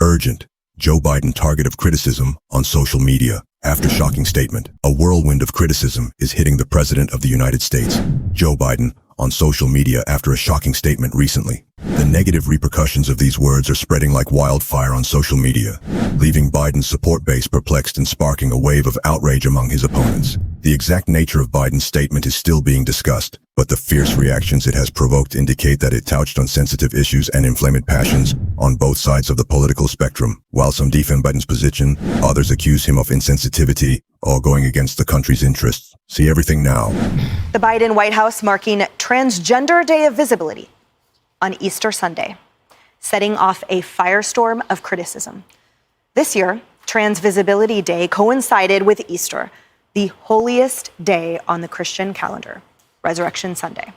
Urgent. Joe Biden target of criticism on social media. After shocking statement, a whirlwind of criticism is hitting the President of the United States, Joe Biden, on social media after a shocking statement recently. The negative repercussions of these words are spreading like wildfire on social media, leaving Biden's support base perplexed and sparking a wave of outrage among his opponents. The exact nature of Biden's statement is still being discussed, but the fierce reactions it has provoked indicate that it touched on sensitive issues and inflamed passions on both sides of the political spectrum. While some defend Biden's position, others accuse him of insensitivity, all going against the country's interests. See everything now. The Biden White House marking Transgender Day of Visibility on Easter Sunday, setting off a firestorm of criticism. This year, Trans Visibility Day coincided with Easter, the holiest day on the Christian calendar, Resurrection Sunday.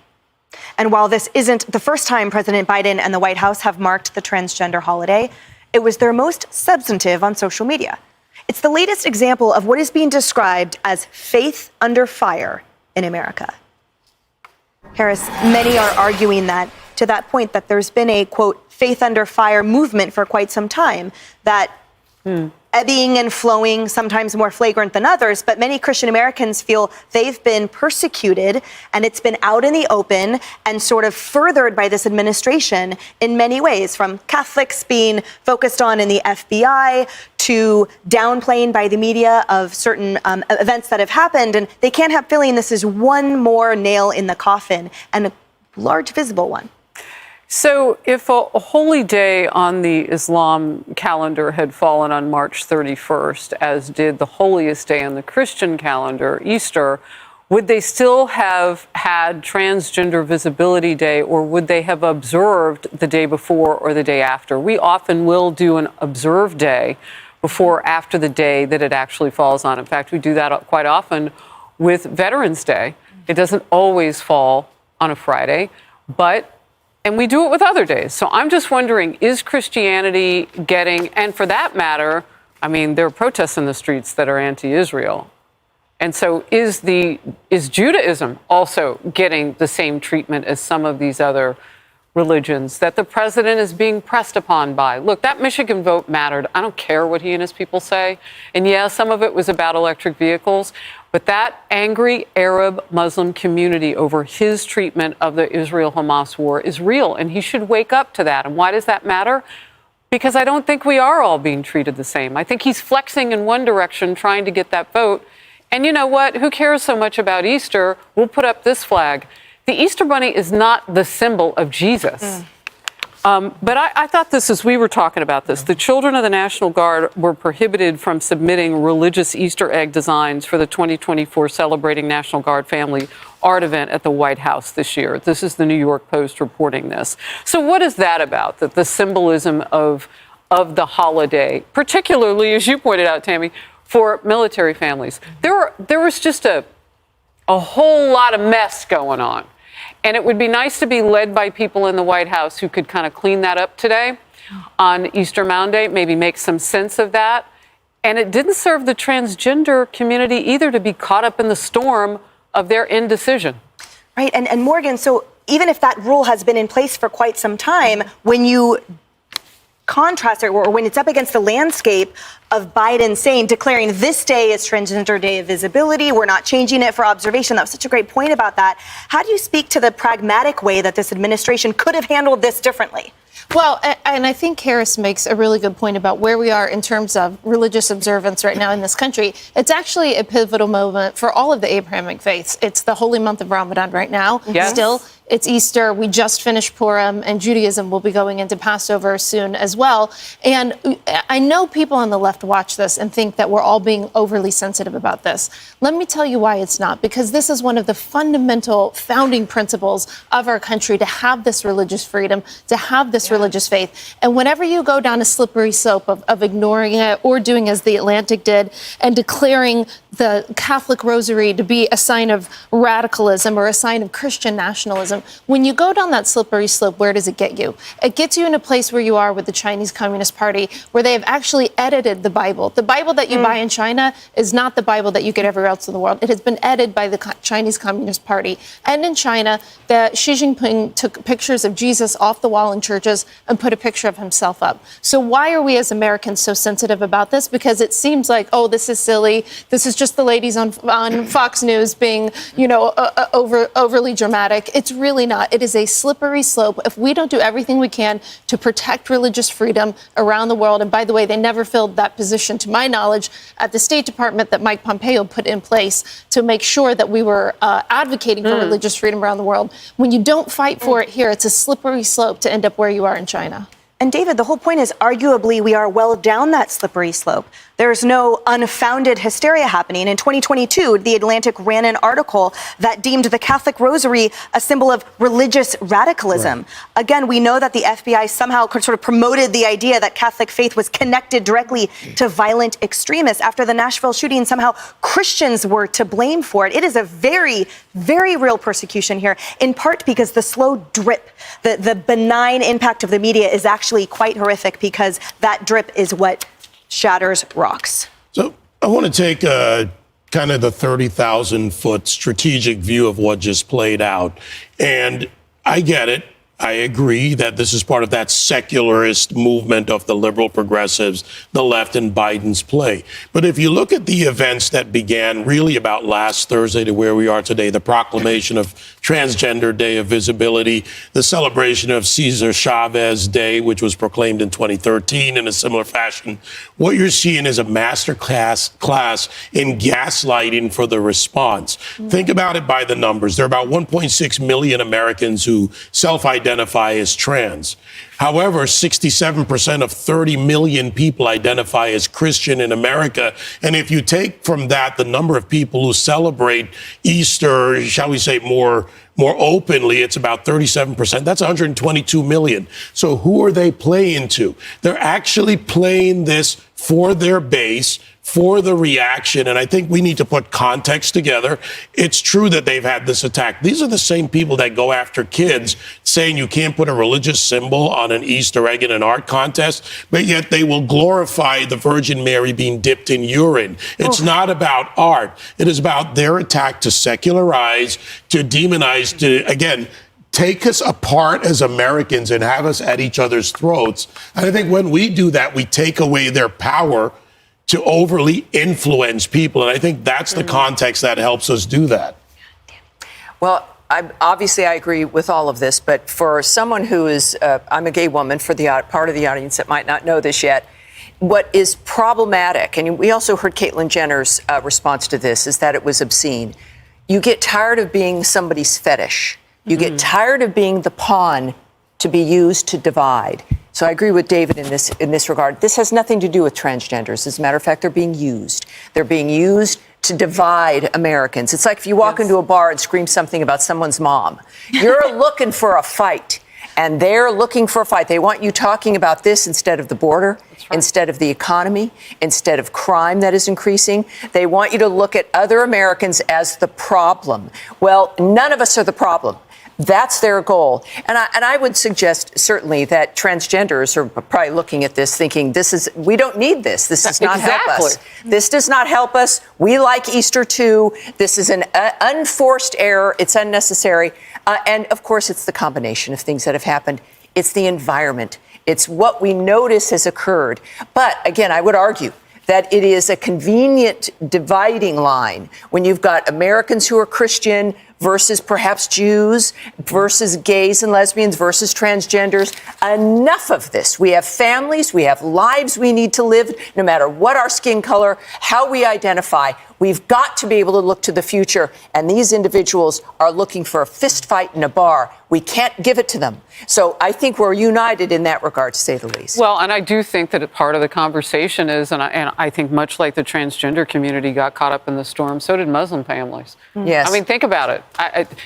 And while this isn't the first time President Biden and the White House have marked the transgender holiday, it was their most substantive on social media. It's the latest example of what is being described as faith under fire in America. Harris, many are arguing that, to that point, that there's been a, quote, faith under fire movement for quite some time, that ebbing and flowing, sometimes more flagrant than others, but many Christian Americans feel they've been persecuted, and it's been out in the open and sort of furthered by this administration in many ways, from Catholics being focused on in the FBI to downplaying by the media of certain events that have happened. And they can't help feeling this is one more nail in the coffin, and a large visible one. So if a holy day on the Islam calendar had fallen on March 31st, as did the holiest day on the Christian calendar, Easter, would they still have had Transgender Visibility Day, or would they have observed the day before or the day after? We often will do an observed day before or after the day that it actually falls on. In fact, we do that quite often with Veterans Day. It doesn't always fall on a Friday, and we do it with other days. So I'm just wondering, is Christianity getting, and for that matter, I mean, there are protests in the streets that are anti-Israel. And so is Judaism also getting the same treatment as some of these other religions that the president is being pressed upon by? Look, that Michigan vote mattered. I don't care what he and his people say. And yeah, some of it was about electric vehicles. But that angry Arab Muslim community over his treatment of the Israel-Hamas war is real, and he should wake up to that. And why does that matter? Because I don't think we are all being treated the same. I think he's flexing in one direction, trying to get that vote. And you know what? Who cares so much about Easter? We'll put up this flag. The Easter Bunny is not the symbol of Jesus. But I thought this, as we were talking about this, the children of the National Guard were prohibited from submitting religious Easter egg designs for the 2024 Celebrating National Guard Family art event at the White House this year. This is the New York Post reporting this. So what is that about, that the symbolism of the holiday, particularly, as you pointed out, Tammy, for military families? There was just a whole lot of mess going on. And it would be nice to be led by people in the White House who could kind of clean that up today on Easter Monday, maybe make some sense of that. And it didn't serve the transgender community either to be caught up in the storm of their indecision. Right. And Morgan, so even if that rule has been in place for quite some time, when you contrast it, or when it's up against the landscape of Biden declaring this day is Transgender Day of Visibility, we're not changing it for observation. That was such a great point about that. How do you speak to the pragmatic way that this administration could have handled this differently? Well, and I think Harris makes a really good point about where we are in terms of religious observance right now in this country. It's actually a pivotal moment for all of the Abrahamic faiths. It's the holy month of Ramadan right now. Yes. Still, it's Easter. We just finished Purim, and Judaism will be going into Passover soon as well. And I know people on the left watch this and think that we're all being overly sensitive about this. Let me tell you why it's not, because this is one of the fundamental founding principles of our country, to have this religious freedom, to have this religious faith. And whenever you go down a slippery slope of ignoring it, or doing as the Atlantic did and declaring the Catholic Rosary to be a sign of radicalism or a sign of Christian nationalism, when you go down that slippery slope, where does it get you? It gets you in a place where you are with the Chinese Communist Party, where they have actually edited the Bible. The Bible that you buy in China is not the Bible that you get everywhere else in the world. It has been edited by the Chinese Communist Party. And in China, Xi Jinping took pictures of Jesus off the wall in churches and put a picture of himself up. So why are we as Americans so sensitive about this? Because it seems like, oh, this is silly. This is just the ladies on Fox News being, overly dramatic. It's really not. It is a slippery slope. If we don't do everything we can to protect religious freedom around the world, and by the way, they never filled that position, to my knowledge, at the State Department that Mike Pompeo put in place to make sure that we were advocating for religious freedom around the world. When you don't fight for it here, it's a slippery slope to end up where you are in China. And David, the whole point is arguably we are well down that slippery slope. There's no unfounded hysteria happening. In 2022, The Atlantic ran an article that deemed the Catholic Rosary a symbol of religious radicalism. Right. Again, we know that the FBI somehow sort of promoted the idea that Catholic faith was connected directly to violent extremists. After the Nashville shooting, somehow Christians were to blame for it. It is a very, very real persecution here, in part because the slow drip, the benign impact of the media is actually quite horrific, because that drip is what shatters rocks. So I want to take kind of the 30,000-foot strategic view of what just played out. And I get it. I agree that this is part of that secularist movement of the liberal progressives, the left, and Biden's play. But if you look at the events that began really about last Thursday to where we are today, the proclamation of Transgender Day of Visibility, the celebration of Cesar Chavez Day, which was proclaimed in 2013 in a similar fashion, what you're seeing is a master class in gaslighting for the response. Think about it by the numbers. There are about 1.6 million Americans who self-identify as trans. However, 67% of 30 million people identify as Christian in America. And if you take from that the number of people who celebrate Easter, shall we say, more openly, it's about 37%. That's 122 million. So who are they playing to? They're actually playing this for their base, for the reaction. And I think we need to put context together. It's true that they've had this attack. These are the same people that go after kids saying you can't put a religious symbol on an Easter egg in an art contest, but yet they will glorify the Virgin Mary being dipped in urine. It's not about art. It is about their attack to secularize, to demonize, to, again, take us apart as Americans and have us at each other's throats. And I think when we do that, we take away their power to overly influence people. And I think that's the context that helps us do that. Well, obviously I agree with all of this, but for someone who is, I'm a gay woman, for the part of the audience that might not know this yet, what is problematic, and we also heard Caitlyn Jenner's response to this, is that it was obscene. You get tired of being somebody's fetish. You get tired of being the pawn to be used to divide. So I agree with David in this regard. This has nothing to do with transgenders. As a matter of fact, they're being used. They're being used to divide Americans. It's like if you walk into a bar and scream something about someone's mom. You're looking for a fight, and they're looking for a fight. They want you talking about this instead of the border, instead of the economy, instead of crime that is increasing. They want you to look at other Americans as the problem. Well, none of us are the problem. That's their goal. And I would suggest certainly that transgenders are probably looking at this thinking, we don't need this. This does not help us. This does not help us. We like Easter too. This is an unforced error. It's unnecessary. And of course, it's the combination of things that have happened. It's the environment. It's what we notice has occurred. But again, I would argue that it is a convenient dividing line when you've got Americans who are Christian versus perhaps Jews, versus gays and lesbians, versus transgenders. Enough of this. We have families, we have lives we need to live, no matter what our skin color, how we identify. We've got to be able to look to the future, and these individuals are looking for a fist fight in a bar. We can't give it to them. So I think we're united in that regard, to say the least. Well, and I do think that a part of the conversation is, and I think much like the transgender community got caught up in the storm, so did Muslim families. Yes. I mean, think about it.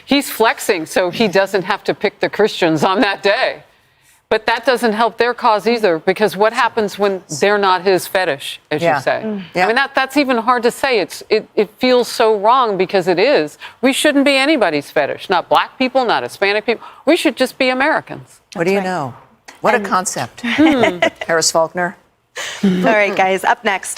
He's flexing so he doesn't have to pick the Christians on that day. But that doesn't help their cause either, because what happens when they're not his fetish, as you say? I mean, that's even hard to say. It feels so wrong, because it is. We shouldn't be anybody's fetish, not black people, not Hispanic people. We should just be Americans. What do you know? What a concept. Harris Faulkner. All right, guys, up next.